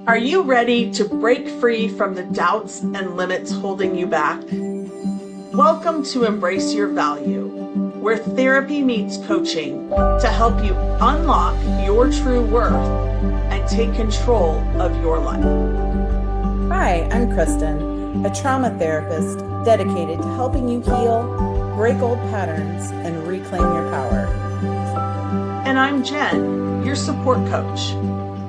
Are you ready to break free from the doubts and limits holding you back? Welcome to Embrace Your Value, where therapy meets coaching to help you unlock your true worth and take control of your life. Hi, I'm Kristen, a trauma therapist dedicated to helping you heal, break old patterns, and reclaim your power. And I'm Jen, your support coach,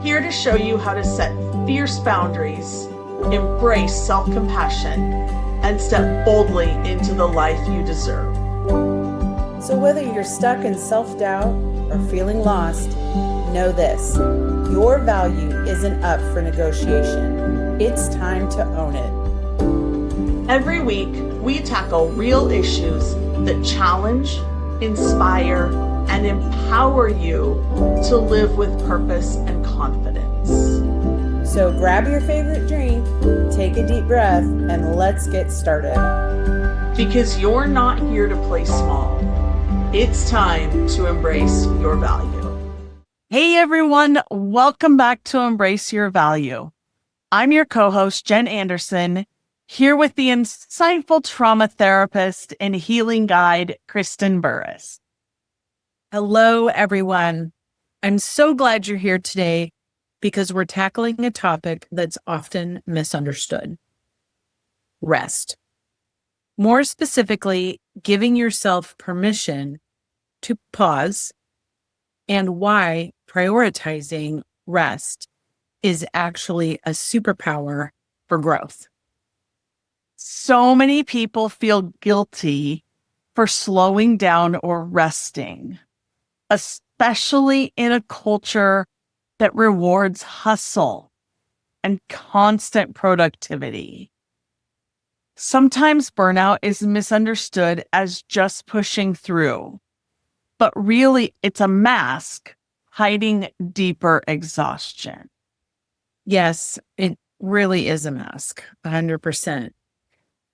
here to show you how to set fierce boundaries, embrace self-compassion, and step boldly into the life you deserve. So whether you're stuck in self-doubt or feeling lost, know this: your value isn't up for negotiation. It's time to own it. Every week, we tackle real issues that challenge, inspire, and empower you to live with purpose and confidence. So grab your favorite drink, take a deep breath, and let's get started. Because you're not here to play small. It's time to embrace your value. Hey everyone, welcome back to Embrace Your Value. I'm your co-host, Jen Anderson, here with the insightful trauma therapist and healing guide, Kristen Burrus. Hello, everyone. I'm so glad you're here today because we're tackling a topic that's often misunderstood: rest. More specifically, giving yourself permission to pause and why prioritizing rest is actually a superpower for growth. So many people feel guilty for slowing down or resting, especially in a culture that rewards hustle and constant productivity. Sometimes burnout is misunderstood as just pushing through, but really it's a mask hiding deeper exhaustion. Yes, it really is a mask, 100%.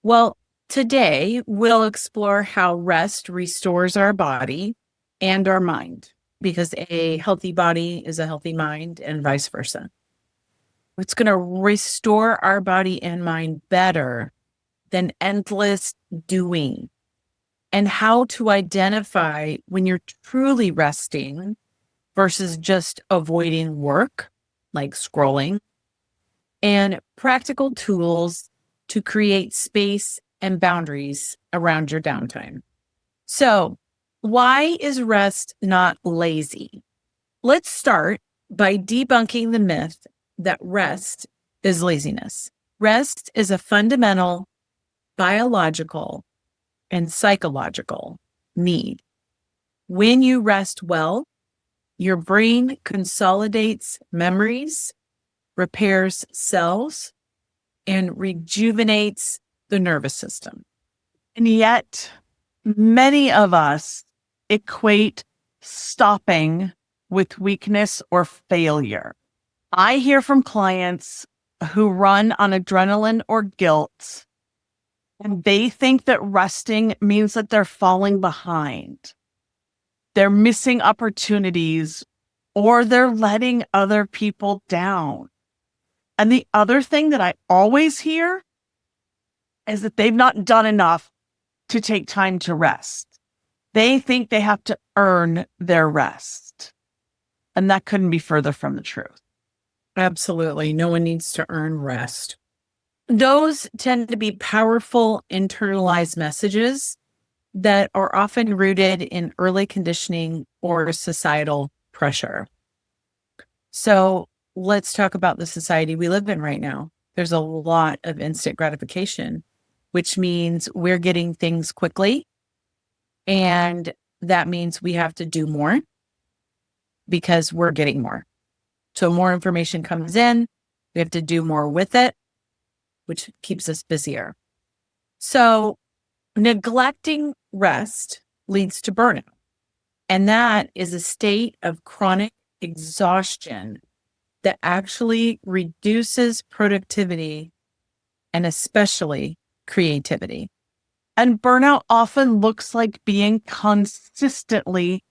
Well, today we'll explore how rest restores our body and our mind, because a healthy body is a healthy mind and vice versa. It's going to restore our body and mind better than endless doing, and how to identify when you're truly resting versus just avoiding work, like scrolling, and practical tools to create space and boundaries around your downtime. So, why is rest not lazy? Let's start by debunking the myth that rest is laziness. Rest is a fundamental biological and psychological need. When you rest well, your brain consolidates memories, repairs cells, and rejuvenates the nervous system. And yet, many of us equate stopping with weakness or failure. I hear from clients who run on adrenaline or guilt, and they think that resting means that they're falling behind. They're missing opportunities, or they're letting other people down. And the other thing that I always hear is that they've not done enough to take time to rest. They think they have to earn their rest. And that couldn't be further from the truth. Absolutely. No one needs to earn rest. Those tend to be powerful internalized messages that are often rooted in early conditioning or societal pressure. So let's talk about the society we live in right now. There's a lot of instant gratification, which means we're getting things quickly. And that means we have to do more because we're getting more. So more information comes in, we have to do more with it, which keeps us busier. So neglecting rest leads to burnout. And that is a state of chronic exhaustion that actually reduces productivity and especially creativity. And burnout often looks like being consistently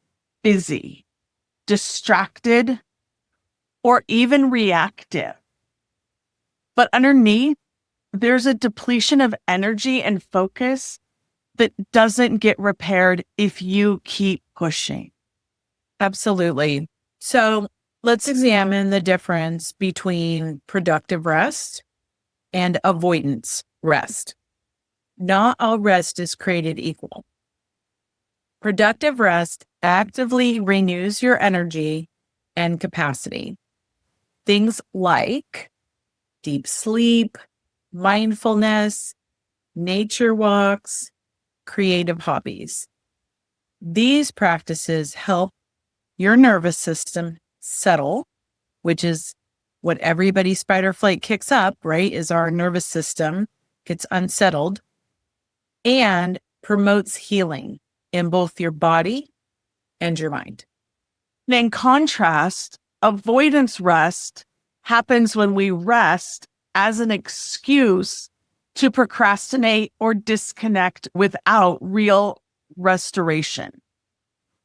busy, distracted, or even reactive. But underneath, there's a depletion of energy and focus that doesn't get repaired if you keep pushing. Absolutely. So let's examine the difference between productive rest and avoidance rest. Not all rest is created equal. Productive rest actively renews your energy and capacity. Things like deep sleep, mindfulness, nature walks, creative hobbies. These practices help your nervous system settle, which is what everybody's fight or flight kicks up, right? Is our nervous system gets unsettled, and promotes healing in both your body and your mind. And in contrast, avoidance rest happens when we rest as an excuse to procrastinate or disconnect without real restoration,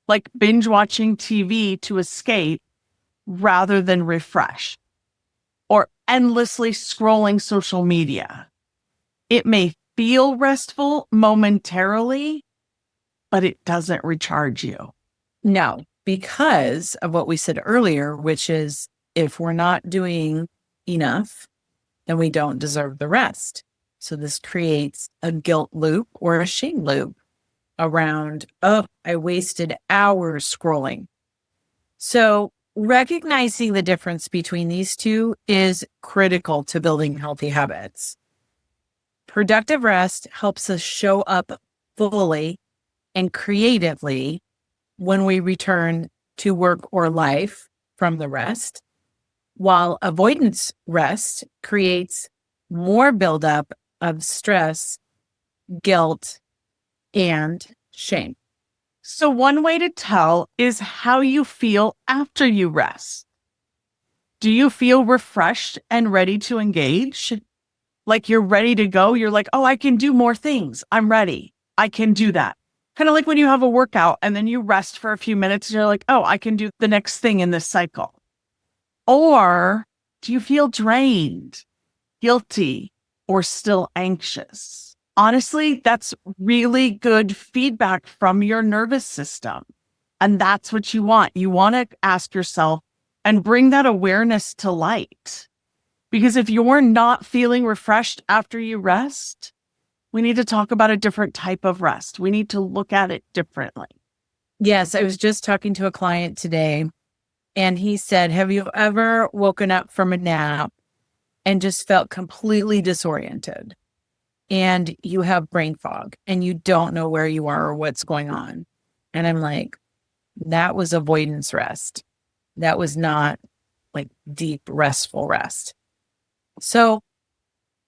like binge watching TV to escape rather than refresh, or endlessly scrolling social media. It may feel restful momentarily, but it doesn't recharge you. No, because of what we said earlier, which is if we're not doing enough, then we don't deserve the rest. So this creates a guilt loop or a shame loop around, oh, I wasted hours scrolling. So recognizing the difference between these two is critical to building healthy habits. Productive rest helps us show up fully and creatively when we return to work or life from the rest, while avoidance rest creates more buildup of stress, guilt, and shame. So one way to tell is how you feel after you rest. Do you feel refreshed and ready to engage? Like you're ready to go? You're like, oh, I can do more things. I'm ready. I can do that. Kind of like when you have a workout and then you rest for a few minutes and you're like, oh, I can do the next thing in this cycle. Or do you feel drained, guilty, or still anxious? Honestly, that's really good feedback from your nervous system. And that's what you want. You want to ask yourself and bring that awareness to light. Because if you're not feeling refreshed after you rest, we need to talk about a different type of rest. We need to look at it differently. Yes, I was just talking to a client today, and he said, have you ever woken up from a nap and just felt completely disoriented? And you have brain fog and you don't know where you are or what's going on. And I'm like, that was avoidance rest. That was not like deep, restful rest. So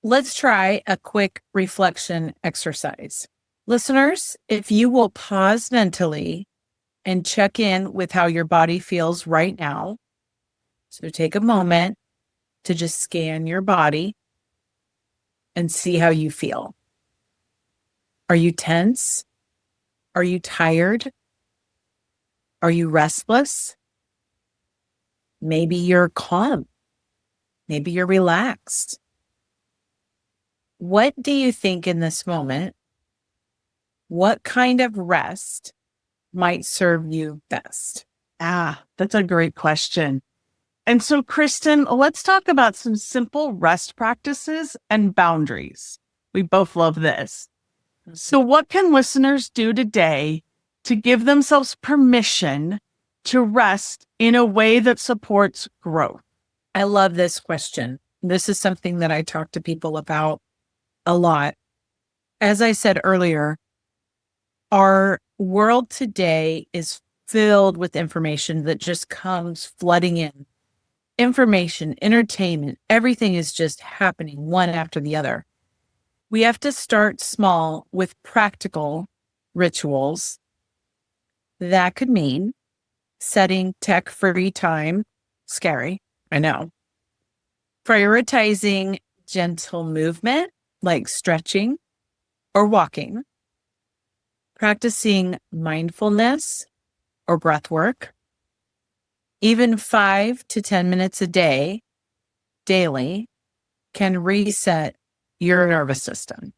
let's try a quick reflection exercise. Listeners, if you will pause mentally and check in with how your body feels right now. So take a moment to just scan your body and see how you feel. Are you tense? Are you tired? Are you restless? Maybe you're calm. Maybe you're relaxed. What do you think in this moment? What kind of rest might serve you best? That's a great question. And so, Kristen, let's talk about some simple rest practices and boundaries. We both love this. So what can listeners do today to give themselves permission to rest in a way that supports growth? I love this question. This is something that I talk to people about a lot. As I said earlier, our world today is filled with information that just comes flooding in. Information, entertainment, everything is just happening one after the other. We have to start small with practical rituals. That could mean setting tech-free time. Scary, I know. Prioritizing gentle movement like stretching or walking. Practicing mindfulness or breath work. Even 5 to 10 minutes a day, daily, can reset your nervous system.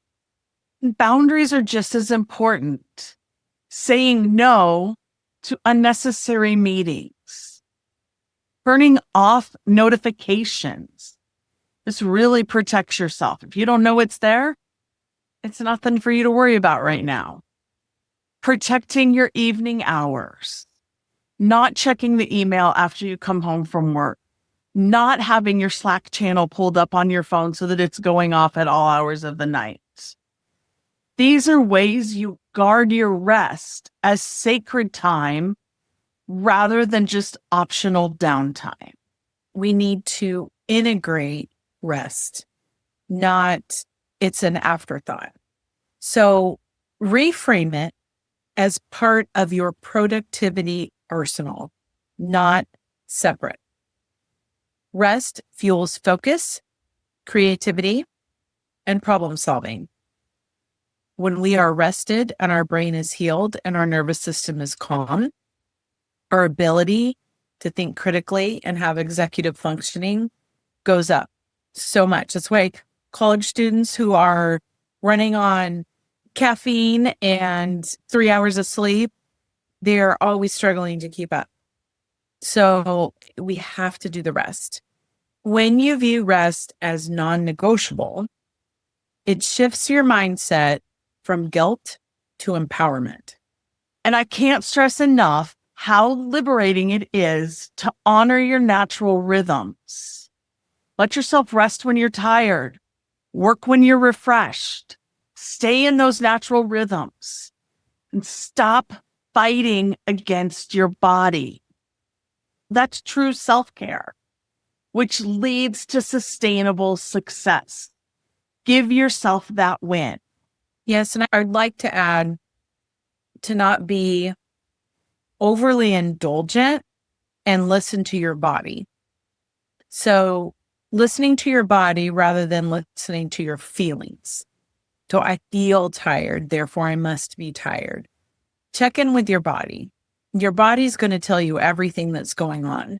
Boundaries are just as important. Saying no to unnecessary meetings, turning off notifications. This really protects yourself. If you don't know it's there, it's nothing for you to worry about right now. Protecting your evening hours, not checking the email after you come home from work, not having your Slack channel pulled up on your phone so that it's going off at all hours of the night. These are ways you guard your rest as sacred time rather than just optional downtime. We need to integrate rest, not it's an afterthought. So reframe it as part of your productivity arsenal, not separate. Rest fuels focus, creativity, and problem solving. When we are rested and our brain is healed and our nervous system is calm, our ability to think critically and have executive functioning goes up so much. That's why college students who are running on caffeine and 3 hours of sleep, they're always struggling to keep up. So we have to do the rest. When you view rest as non-negotiable, it shifts your mindset from guilt to empowerment. And I can't stress enough how liberating it is to honor your natural rhythms. Let yourself rest when you're tired, work when you're refreshed, stay in those natural rhythms, and stop fighting against your body. That's true self-care, which leads to sustainable success. Give yourself that win. Yes, and I'd like to add to not be overly indulgent and listen to your body. So listening to your body rather than listening to your feelings. So I feel tired, therefore I must be tired. Check in with your body. Your body's going to tell you everything that's going on.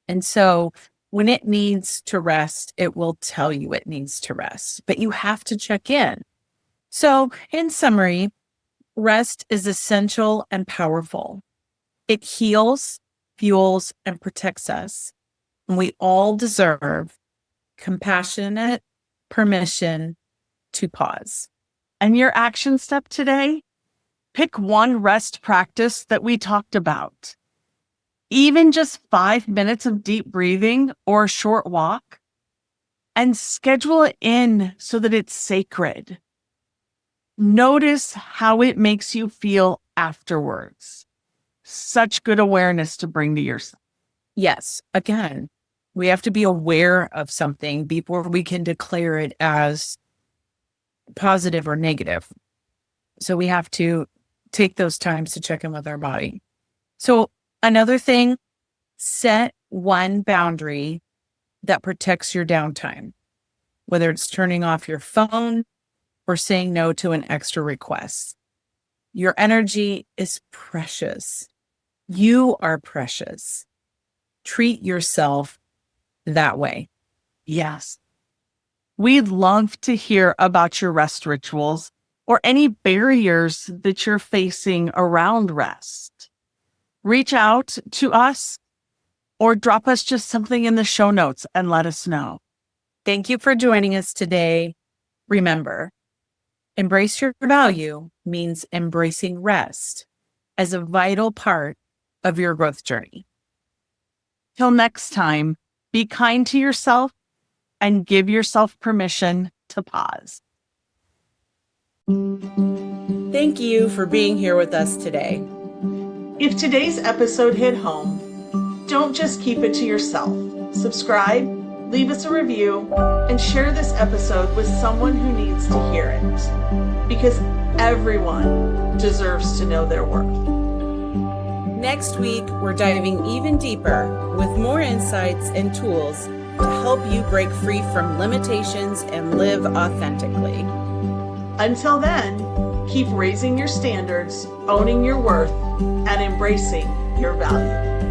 And so when it needs to rest, it will tell you it needs to rest, but you have to check in. So in summary, rest is essential and powerful. It heals, fuels, and protects us. And we all deserve compassionate permission to pause. And your action step today? Pick one rest practice that we talked about. Even just 5 minutes of deep breathing or a short walk, and schedule it in so that it's sacred. Notice how it makes you feel afterwards. Such good awareness to bring to yourself. Yes, again, we have to be aware of something before we can declare it as positive or negative. So we have to take those times to check in with our body. So another thing, set one boundary that protects your downtime, whether it's turning off your phone or saying no to an extra request. Your energy is precious. You are precious. Treat yourself that way. Yes. We'd love to hear about your rest rituals or any barriers that you're facing around rest. Reach out to us or drop us just something in the show notes and let us know. Thank you for joining us today. Remember, embrace your value means embracing rest as a vital part of your growth journey. Till next time, be kind to yourself and give yourself permission to pause. Thank you for being here with us today. If today's episode hit home, don't just keep it to yourself. Subscribe, leave us a review, and share this episode with someone who needs to hear it. Because everyone deserves to know their worth. Next week, we're diving even deeper with more insights and tools to help you break free from limitations and live authentically. Until then, keep raising your standards, owning your worth, and embracing your value.